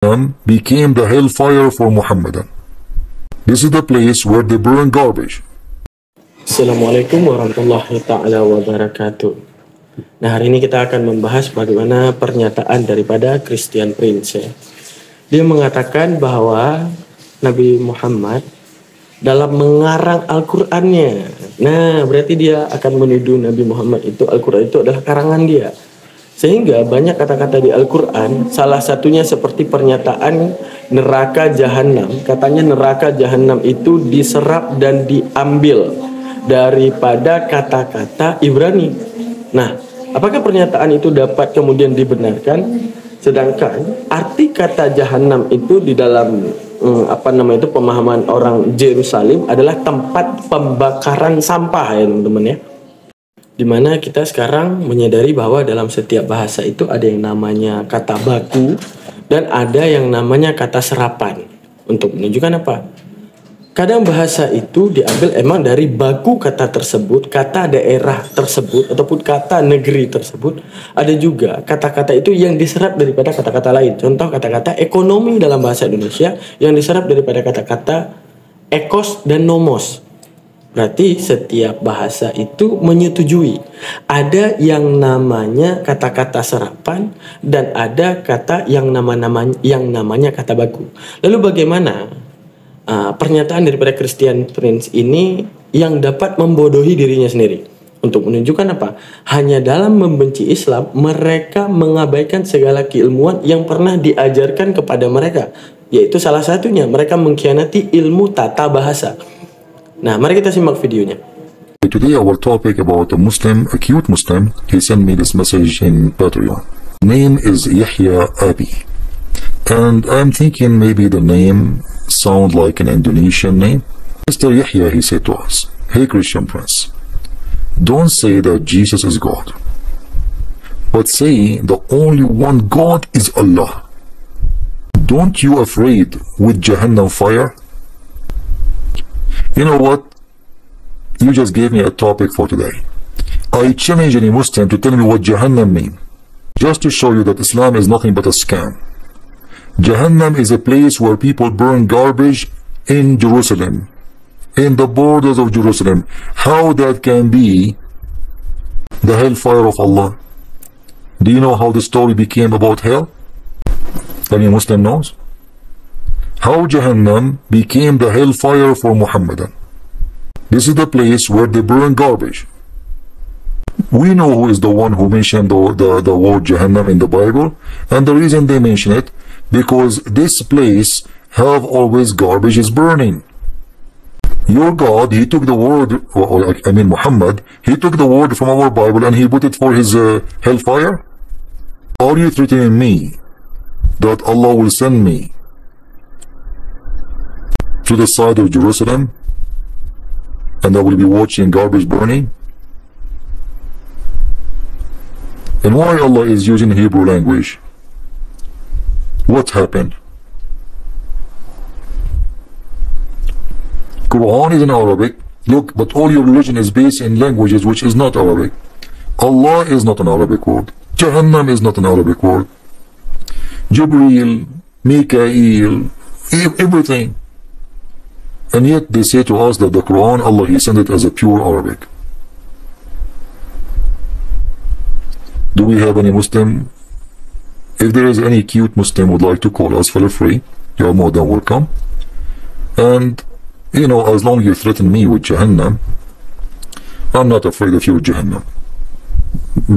became the hellfire for Muhammadan. This is the place where they burn garbage. Assalamualaikum warahmatullahi ta'ala wabarakatuh. Nah, hari ini kita akan membahas bagaimana pernyataan daripada Christian Prince. Dia mengatakan bahwa Nabi Muhammad dalam mengarang Al-Qur'annya. Nah, berarti dia akan menuduh Nabi Muhammad itu Al-Qur'an itu adalah karangan dia. Sehingga banyak kata-kata di Al-Qur'an, salah satunya seperti pernyataan neraka jahanam. Katanya neraka jahanam itu diserap dan diambil daripada kata-kata Ibrani. Nah, apakah pernyataan itu dapat kemudian dibenarkan? Sedangkan arti kata jahanam itu di dalam pemahaman orang Yerusalem adalah tempat pembakaran sampah ya teman-teman ya. Dimana kita sekarang menyadari bahwa dalam setiap bahasa itu ada yang namanya kata baku dan ada yang namanya kata serapan. Untuk menunjukkan apa? Kadang bahasa itu diambil emang dari baku kata tersebut, kata daerah tersebut, ataupun kata negeri tersebut. Ada juga kata-kata itu yang diserap daripada kata-kata lain. Contoh kata-kata ekonomi dalam bahasa Indonesia yang diserap daripada kata-kata ekos dan nomos. Berarti setiap bahasa itu menyetujui ada yang namanya kata-kata serapan dan ada kata yang namanya kata baku. Lalu bagaimana pernyataan daripada Christian Prince ini yang dapat membodohi dirinya sendiri? Untuk menunjukkan apa? Hanya dalam membenci Islam mereka mengabaikan segala keilmuan yang pernah diajarkan kepada mereka, yaitu salah satunya mereka mengkhianati ilmu tata bahasa. Nah, mari kita simak videonya. Today our topic about a Muslim, a cute Muslim. He sent me this message in Patreon. Name is Yahya Abi. And I'm thinking maybe the name sound like an Indonesian name. Mr. Yahya, he said to us, "Hey Christian Prince, don't say that Jesus is God, but say the only one God is Allah. Don't you afraid with Jahannam fire?" You know what? You just gave me a topic for today. I challenge any Muslim to tell me what Jahannam means, just to show you that Islam is nothing but a scam. Jahannam is a place where people burn garbage in Jerusalem, in the borders of Jerusalem. How that can be the hellfire of Allah? Do you know how the story became about hell? Any Muslim knows? How Jahannam became the hellfire for Muhammadan. This is the place where they burn garbage. We know who is the one who mentioned the word Jahannam in the Bible, and the reason they mention it, because this place have always garbage is burning. Your God, he took the word, Muhammad, he took the word from our Bible and he put it for his hellfire? Are you threatening me that Allah will send me to the side of Jerusalem and I will be watching garbage burning? And why Allah is using Hebrew language? What happened? Quran is in Arabic. Look, but all your religion is based in languages which is not Arabic. Allah is not an Arabic word. Jahannam is not an Arabic word. Jibreel, Mikael, everything. And yet they say to us that the Quran, Allah, he sent it as a pure Arabic. Do we have any Muslim? If there is any cute Muslim would like to call us, feel free. You are more than welcome. And, you know, as long as you threaten me with Jahannam, I'm not afraid of your Jahannam.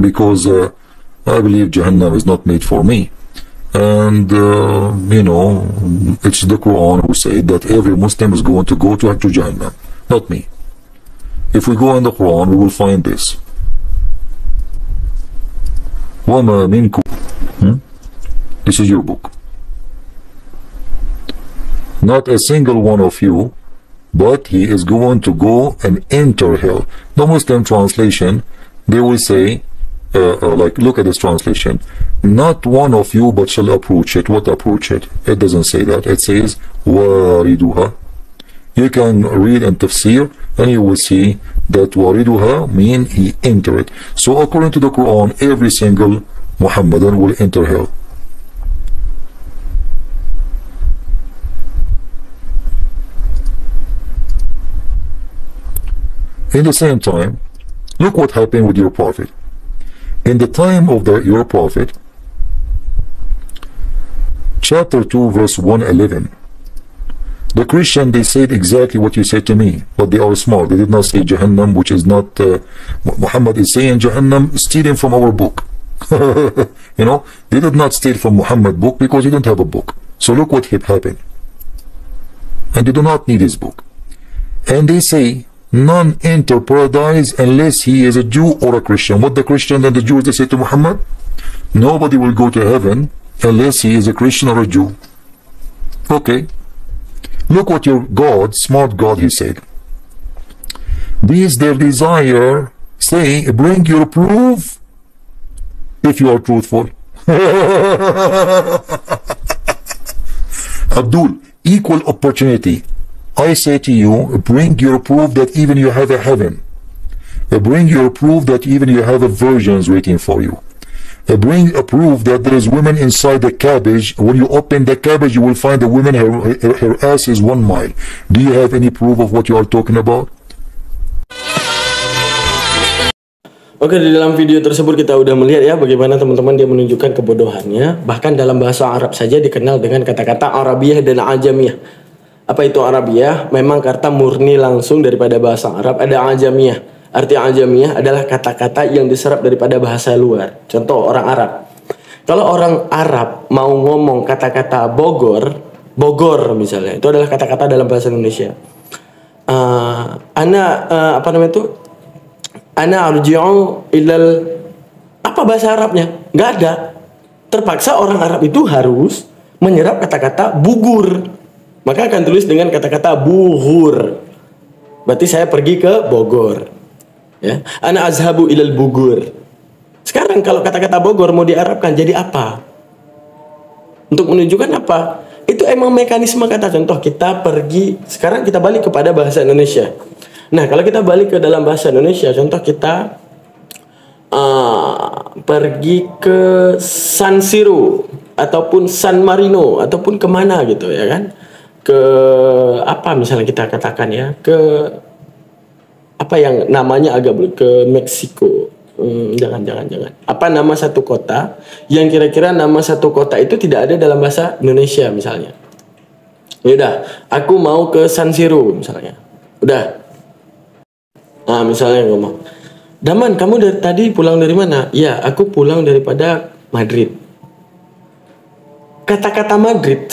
Because I believe Jahannam is not made for me. And, you know, it's the Quran who said that every Muslim is going to go to Jahannam, not me. If we go in the Quran, we will find this. وَمَا مِنْكُمْ. This is your book. Not a single one of you, but he is going to go and enter hell. The Muslim translation, they will say, like, look at this translation. Not one of you but shall approach it. What approach it? It doesn't say that. It says wariduha. You can read in tafsir and you will see that wariduha mean he enter it. So according to the Quran, every single Muhammadan will enter hell. In the same time, look what happened with your prophet. In the time of your prophet, chapter 2, verse 111, the Christian, they said exactly what you said to me, but they are smart. They did not say Jahannam, which is not, Muhammad is saying Jahannam, stealing from our book. You know, they did not steal from Muhammad book because he didn't have a book. So look what happened. And they do not need his book. And they say, none enter paradise unless he is a Jew or a Christian. What the Christian and the Jews, they say to Muhammad? Nobody will go to heaven unless he is a Christian or a Jew. Okay. Look what your God, smart God, he said. These their desire, say, bring your proof if you are truthful. Abdul, equal opportunity. I say to you, bring your proof that even you have a heaven. Bring your proof that even you have a virgins waiting for you. Bring a proof that there is women inside the cabbage. When you open the cabbage, you will find the woman, her ass is 1 mile. Do you have any proof of what you are talking about? Oke, di dalam video tersebut kita udah melihat ya bagaimana teman-teman dia menunjukkan kebodohannya. Bahkan dalam bahasa Arab saja dikenal dengan kata-kata Arabiyah dan Ajamiyah. Apa itu Arabiyah? Memang kata murni langsung daripada bahasa Arab. Ada Ajamiyah. Arti Ajamiyah adalah kata-kata yang diserap daripada bahasa luar. Contoh orang Arab. Kalau orang Arab mau ngomong kata-kata Bogor misalnya, itu adalah kata-kata dalam bahasa Indonesia. Apa namanya itu? Ana arji'u ilal, apa bahasa Arabnya? Nggak ada. Terpaksa orang Arab itu harus menyerap kata-kata bugur. Maka akan tulis dengan kata-kata buhur. Berarti saya pergi ke Bogor. Ya, ana azhabu ilal bugur. Sekarang kalau kata-kata Bogor mau diarabkan jadi apa? Untuk menunjukkan apa? Itu emang mekanisme kata. Contoh kita pergi, sekarang kita balik kepada bahasa Indonesia. Nah, kalau kita balik ke dalam bahasa Indonesia, contoh kita pergi ke San Siro ataupun San Marino ataupun kemana gitu ya kan? Ke apa misalnya kita katakan ya, ke apa yang namanya agak ke Meksiko. Jangan. Apa nama satu kota yang kira-kira nama satu kota itu tidak ada dalam bahasa Indonesia misalnya. Yaudah, aku mau ke San Siro misalnya. Udah. Nah, misalnya ngomong, Daman, kamu dari tadi pulang dari mana? Ya, aku pulang daripada Madrid. Kata-kata Madrid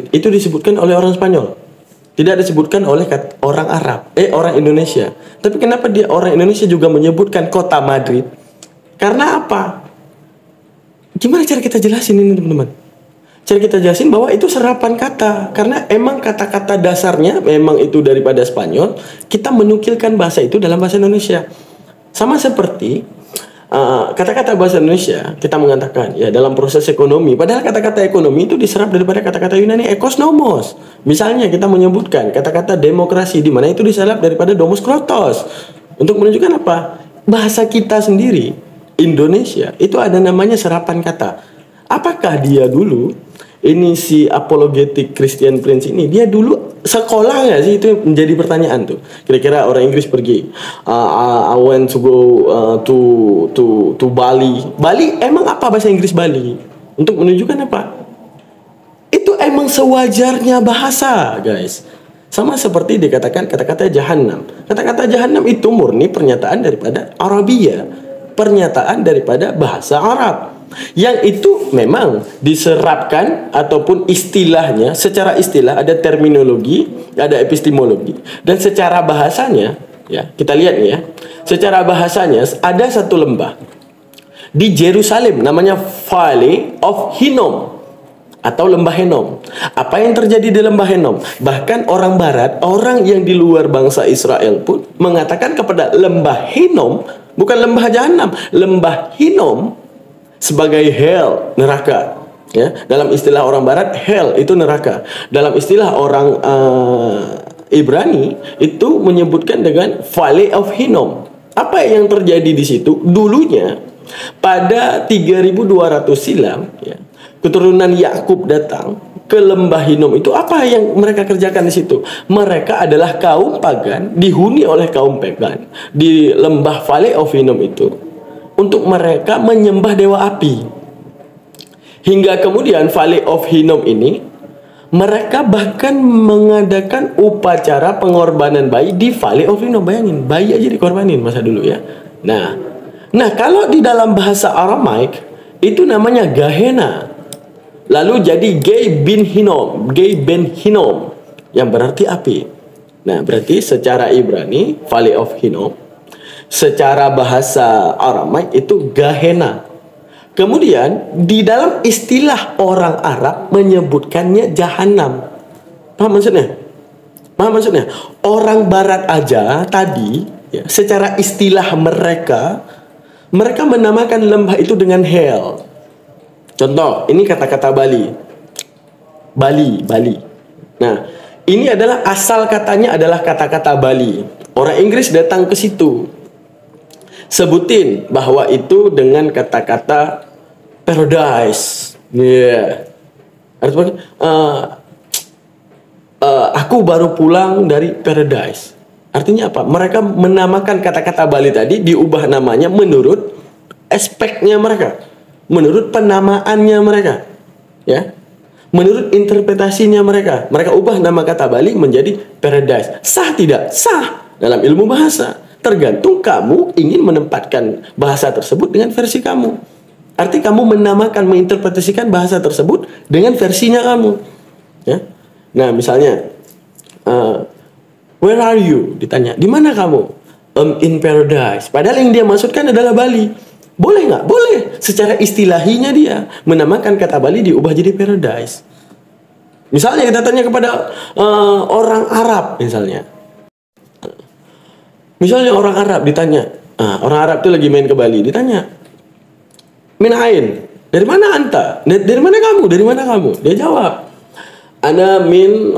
itu disebutkan oleh orang Spanyol. Tidak disebutkan oleh orang Arab, orang Indonesia. Tapi kenapa dia orang Indonesia juga menyebutkan kota Madrid? Karena apa? Gimana cara kita jelasin ini teman-teman? Cara kita jelasin bahwa itu serapan kata. Karena emang kata-kata dasarnya memang itu daripada Spanyol. Kita menukilkan bahasa itu dalam bahasa Indonesia. Sama seperti kata-kata bahasa Indonesia, kita mengatakan ya dalam proses ekonomi, padahal kata-kata ekonomi itu diserap daripada kata-kata Yunani ekosnomos. Misalnya kita menyebutkan kata-kata demokrasi, di mana itu diserap daripada domus krotos. Untuk menunjukkan apa? Bahasa kita sendiri, Indonesia, itu ada namanya serapan kata. Apakah dia dulu, ini si apologetic Christian Prince ini, dia dulu sekolah nggak sih? Itu menjadi pertanyaan tuh. Kira-kira orang Inggris pergi, I went to go to Bali. Bali emang apa bahasa Inggris Bali? Untuk menunjukkan apa? Itu emang sewajarnya bahasa, guys. Sama seperti dikatakan kata-kata Jahannam. Kata-kata Jahannam itu murni pernyataan daripada Arabia, pernyataan daripada bahasa Arab. Yang itu memang diserapkan ataupun istilahnya, secara istilah ada terminologi, ada epistemologi, dan secara bahasanya ya kita lihat nih ya, secara bahasanya ada satu lembah di Yerusalem namanya Valley of Hinnom atau lembah Hinnom. Apa yang terjadi di lembah Hinnom? Bahkan orang barat, orang yang di luar bangsa Israel pun mengatakan kepada lembah Hinnom, bukan lembah Jahannam, lembah Hinnom sebagai hell, neraka. Ya, dalam istilah orang barat, hell itu neraka. Dalam istilah orang Ibrani itu menyebutkan dengan Valley of Hinnom. Apa yang terjadi di situ? Dulunya pada 3200 silam, ya, keturunan Yakub datang ke lembah Hinnom itu, apa yang mereka kerjakan di situ? Mereka adalah kaum pagan, dihuni oleh kaum pagan di lembah Valley of Hinnom itu, untuk mereka menyembah dewa api. Hingga kemudian Valley of Hinnom ini, mereka bahkan mengadakan upacara pengorbanan bayi di Valley of Hinnom. Bayangin, bayi aja dikorbanin masa dulu ya. Nah, kalau di dalam bahasa Aramaik itu namanya Gehenna. Lalu jadi Gei Ben Hinnom, yang berarti api. Nah, berarti secara Ibrani Valley of Hinnom, secara bahasa Aramaik itu Gehenna. Kemudian di dalam istilah orang Arab menyebutkannya Jahannam. Paham maksudnya? Orang Barat aja tadi ya, secara istilah mereka menamakan lembah itu dengan hell. Contoh, ini kata-kata Bali. Nah, ini adalah asal katanya adalah kata-kata Bali. Orang Inggris datang ke situ, sebutin bahwa itu dengan kata-kata paradise. Artinya, aku baru pulang dari paradise. Artinya apa? Mereka menamakan kata-kata Bali tadi, diubah namanya menurut aspeknya mereka, menurut penamaannya mereka, ya, menurut interpretasinya mereka. Mereka ubah nama kata Bali menjadi paradise. Sah tidak? Sah dalam ilmu bahasa. Tergantung kamu ingin menempatkan bahasa tersebut dengan versi kamu. Arti kamu menamakan, menginterpretasikan bahasa tersebut dengan versinya kamu, ya. Nah, misalnya, where are you? Ditanya, di mana kamu? In paradise. Padahal yang dia maksudkan adalah Bali. Boleh nggak? Boleh. Secara istilahinya dia menamakan kata Bali diubah jadi paradise. Misalnya kita tanya kepada orang Arab misalnya. Orang Arab ditanya, orang Arab itu lagi main ke Bali, ditanya, min ain? Dari mana anta? Dari mana kamu? Dari mana kamu? Dia jawab, ana min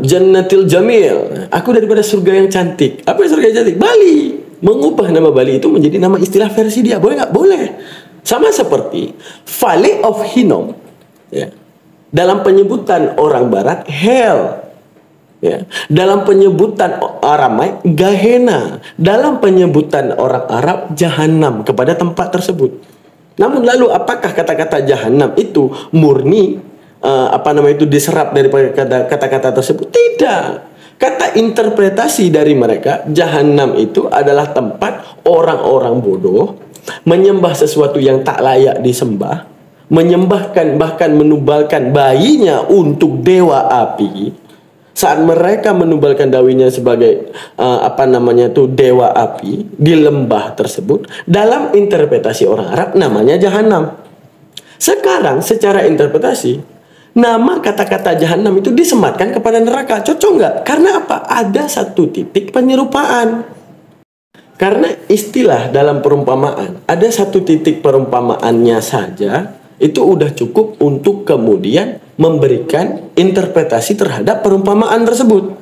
jannatil jamil. Aku daripada surga yang cantik. Apa surga yang cantik? Bali. Mengubah nama Bali itu menjadi nama istilah versi dia. Boleh nggak? Boleh. Sama seperti Valley of Hinnom, ya. Dalam penyebutan orang Barat, hell, ya. Dalam penyebutan Aramaik, Gehenna. Dalam penyebutan orang Arab, Jahannam, kepada tempat tersebut. Namun lalu apakah kata-kata Jahannam itu murni diserap dari kata-kata tersebut? Tidak. Kata interpretasi dari mereka, Jahannam itu adalah tempat orang-orang bodoh menyembah sesuatu yang tak layak disembah, menyembahkan, bahkan menubalkan bayinya untuk dewa api. Saat mereka menubalkan dawinya sebagai dewa api di lembah tersebut, dalam interpretasi orang Arab namanya Jahannam. Sekarang secara interpretasi, nama kata-kata Jahannam itu disematkan kepada neraka. Cocok nggak? Karena apa? Ada satu titik penyerupaan. Karena istilah dalam perumpamaan, ada satu titik perumpamaannya saja, itu udah cukup untuk kemudian memberikan interpretasi terhadap perumpamaan tersebut.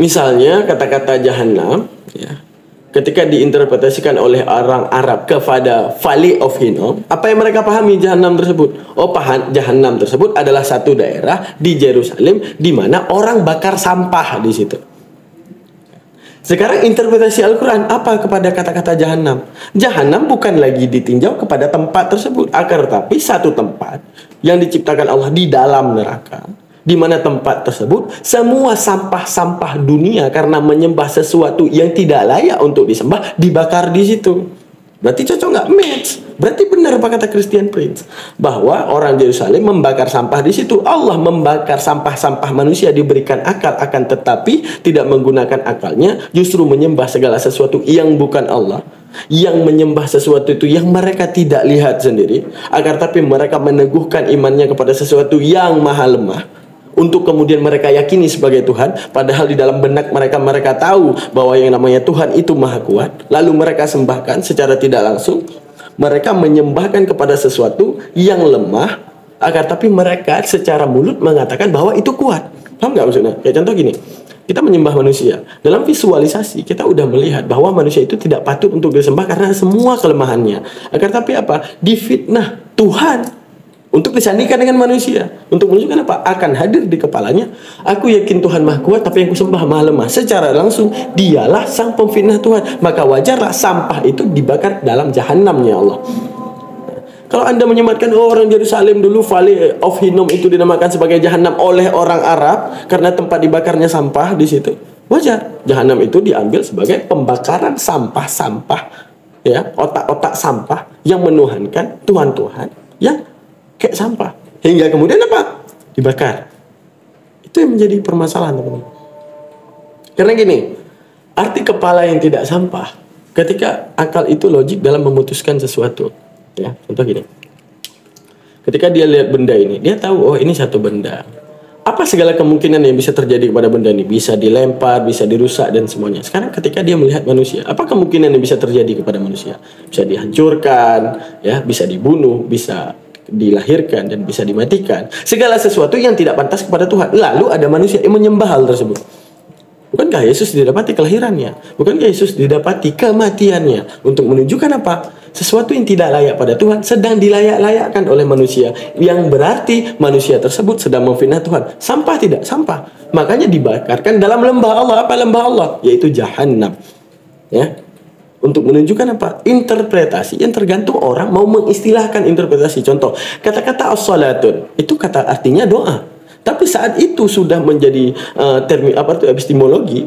Misalnya kata-kata Jahannam, ya, ketika diinterpretasikan oleh orang Arab kepada Valley of Hinnom, apa yang mereka pahami Jahannam tersebut? Oh, Jahannam tersebut adalah satu daerah di Yerusalem di mana orang bakar sampah di situ. Sekarang interpretasi Al-Quran apa kepada kata-kata Jahannam? Jahannam bukan lagi ditinjau kepada tempat tersebut, akan tetapi satu tempat yang diciptakan Allah di dalam neraka, di mana tempat tersebut semua sampah-sampah dunia karena menyembah sesuatu yang tidak layak untuk disembah dibakar di situ. Berarti cocok nggak? Match. Berarti benar apa kata Christian Prince, bahwa orang Yerusalem membakar sampah di situ. Allah membakar sampah-sampah manusia, diberikan akal, akan tetapi tidak menggunakan akalnya, justru menyembah segala sesuatu yang bukan Allah, yang menyembah sesuatu itu yang mereka tidak lihat sendiri, agar tapi mereka meneguhkan imannya kepada sesuatu yang maha lemah, untuk kemudian mereka yakini sebagai Tuhan, padahal di dalam benak mereka tahu bahwa yang namanya Tuhan itu maha kuat. Lalu mereka sembahkan secara tidak langsung, mereka menyembahkan kepada sesuatu yang lemah, agar tapi mereka secara mulut mengatakan bahwa itu kuat. Paham nggak maksudnya? Kayak contoh gini, kita menyembah manusia, dalam visualisasi kita udah melihat bahwa manusia itu tidak patut untuk disembah karena semua kelemahannya. Agar tapi apa? Difitnah Tuhan. untuk disandingkan dengan manusia, untuk menunjukkan apa? Akan hadir di kepalanya, aku yakin Tuhan Maha Kuat, tapi yang kusembah Maha Lemah. Secara langsung dialah sang pemfitnah Tuhan, maka wajarlah sampah itu dibakar dalam jahanamnya Allah. Kalau Anda menyematkan orang Yerusalem dulu, Valley of Hinnom itu dinamakan sebagai jahanam oleh orang Arab karena tempat dibakarnya sampah di situ, wajar. Jahanam itu diambil sebagai pembakaran sampah-sampah, ya, otak-otak sampah yang menuhankan Tuhan-Tuhan yang kayak sampah, hingga kemudian apa? Dibakar. Itu yang menjadi permasalahan, teman-teman. Karena gini, arti kepala yang tidak sampah, ketika akal itu logik dalam memutuskan sesuatu. Ya, contoh gini. Ketika dia lihat benda ini, dia tahu, oh ini satu benda. Apa segala kemungkinan yang bisa terjadi kepada benda ini? Bisa dilempar, bisa dirusak, dan semuanya. Sekarang ketika dia melihat manusia, apa kemungkinan yang bisa terjadi kepada manusia? Bisa dihancurkan, ya, bisa dibunuh, bisa dilahirkan, dan bisa dimatikan. Segala sesuatu yang tidak pantas kepada Tuhan. Lalu ada manusia yang menyembah hal tersebut. Bukankah Yesus didapati kelahirannya? Bukankah Yesus didapati kematiannya? Untuk menunjukkan apa? Sesuatu yang tidak layak pada Tuhan sedang dilayak-layakkan oleh manusia. Yang berarti manusia tersebut sedang memfitnah Tuhan. Sampah tidak? Sampah. Makanya dibakarkan dalam lembah Allah. Apa lembah Allah? Yaitu Jahannam. Ya. Untuk menunjukkan apa? Interpretasi yang tergantung orang mau mengistilahkan interpretasi. Contoh, kata-kata as-salatun itu kata artinya doa. Tapi saat itu sudah menjadi epistemologi,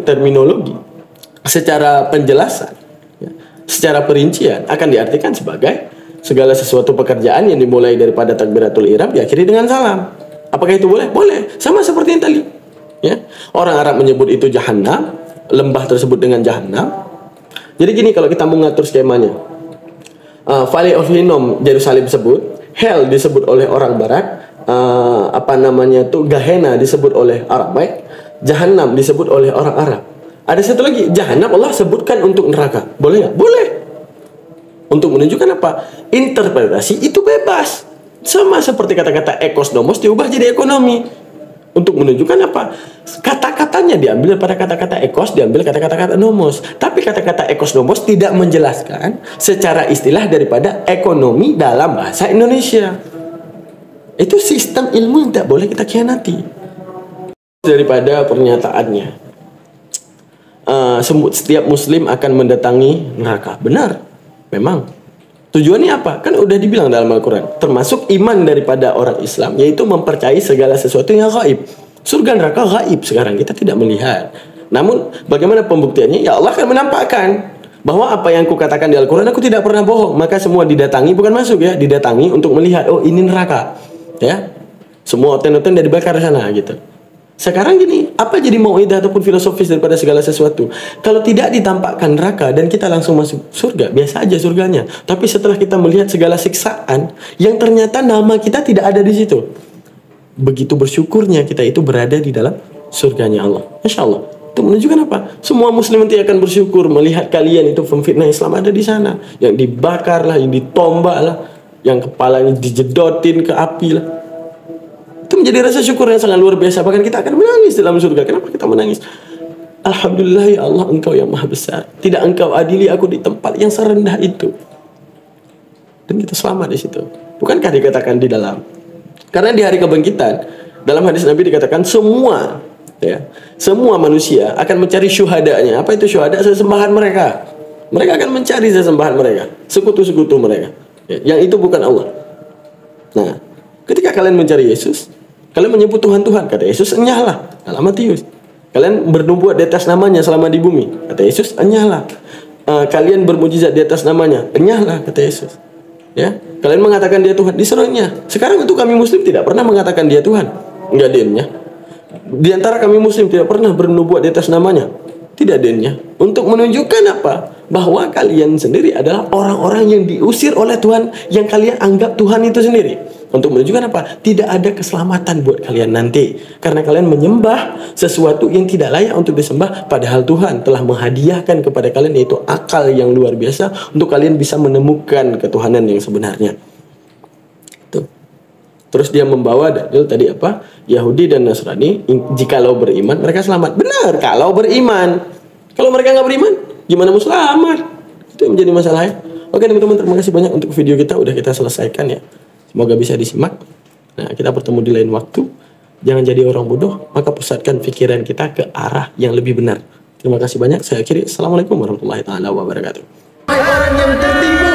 terminologi, secara penjelasan, ya, secara perincian akan diartikan sebagai segala sesuatu pekerjaan yang dimulai daripada takbiratul ihram diakhiri dengan salam. Apakah itu boleh? Boleh. Sama seperti yang tadi. Ya. Orang Arab menyebut itu Jahannam, lembah tersebut dengan Jahannam. Jadi gini, kalau kita mengatur skemanya, Valley of Hinnom Yerusalem disebut, Hell disebut oleh orang Barat, Gehenna disebut oleh Arabite, Jahannam disebut oleh orang Arab. Ada satu lagi, Jahannam Allah sebutkan untuk neraka. Boleh nggak? Boleh. Untuk menunjukkan apa? Interpretasi itu bebas. Sama seperti kata-kata ekosnomos diubah jadi ekonomi. Untuk menunjukkan apa? Kata-katanya diambil daripada kata-kata ekos, diambil kata-kata nomos. Tapi kata-kata ekos nomos tidak menjelaskan secara istilah daripada ekonomi dalam bahasa Indonesia. Itu sistem ilmu yang tidak boleh kita khianati. Daripada pernyataannya, setiap muslim akan mendatangi neraka. Benar, memang. Tujuannya apa? Kan udah dibilang dalam Al-Quran. Termasuk iman daripada orang Islam, yaitu mempercayai segala sesuatu yang gaib. Surga neraka gaib sekarang, kita tidak melihat. Namun bagaimana pembuktiannya? Ya Allah akan menampakkan bahwa apa yang aku katakan di Al-Quran, aku tidak pernah bohong. Maka semua didatangi, bukan masuk ya, didatangi untuk melihat, oh ini neraka. Ya, semua hotel-hotel dari dibakar sana gitu. Sekarang gini, apa jadi mau'idah ataupun filosofis daripada segala sesuatu? Kalau tidak ditampakkan neraka dan kita langsung masuk surga, biasa aja surganya. Tapi setelah kita melihat segala siksaan yang ternyata nama kita tidak ada di situ, begitu bersyukurnya kita itu berada di dalam surganya Allah. Masya Allah. Itu menunjukkan apa? Semua muslim nanti akan bersyukur melihat kalian itu pemfitnah Islam ada di sana. Yang dibakar lah, yang ditombak lah, yang kepalanya dijedotin ke api lah. Itu menjadi rasa syukur yang sangat luar biasa. Bahkan kita akan menangis dalam surga. Kenapa kita menangis? Alhamdulillah ya Allah, Engkau yang maha besar. Tidak Engkau adili aku di tempat yang serendah itu. Dan kita selamat di situ. Bukankah dikatakan di dalam? Karena di hari kebangkitan, dalam hadis Nabi dikatakan semua manusia akan mencari syuhadanya. Apa itu syuhada? Sesembahan mereka. Mereka akan mencari sesembahan mereka, sekutu-sekutu mereka. Ya, yang itu bukan Allah. Nah, ketika kalian mencari Yesus, kalian menyebut Tuhan-Tuhan. Kata Yesus, enyahlah. Dalam Matius. Kalian bernubuat di atas namanya selama di bumi. Kata Yesus, enyahlah. Kalian bermujizat di atas namanya. Enyahlah, kata Yesus. Ya, kalian mengatakan dia Tuhan. Disuruhnya. Sekarang itu kami muslim tidak pernah mengatakan dia Tuhan. Enggak dinnya. Di antara kami muslim tidak pernah bernubuat di atas namanya. Tidak dinnya. Untuk menunjukkan apa? Bahwa kalian sendiri adalah orang-orang yang diusir oleh Tuhan, yang kalian anggap Tuhan itu sendiri. Untuk menunjukkan apa? Tidak ada keselamatan buat kalian nanti. Karena kalian menyembah sesuatu yang tidak layak untuk disembah. Padahal Tuhan telah menghadiahkan kepada kalian yaitu akal yang luar biasa untuk kalian bisa menemukan ketuhanan yang sebenarnya. Tuh. Terus dia membawa dalil tadi apa? Yahudi dan Nasrani, jikalau beriman mereka selamat. Benar, kalau beriman. Kalau mereka nggak beriman, gimana mau selamat? Itu yang menjadi masalahnya. Oke teman-teman, terima kasih banyak untuk video kita. Udah kita selesaikan ya. Semoga bisa disimak. Nah, kita bertemu di lain waktu. Jangan jadi orang bodoh, maka pusatkan pikiran kita ke arah yang lebih benar. Terima kasih banyak. Saya akhiri. Assalamualaikum warahmatullahi wabarakatuh. Orang yang tertipu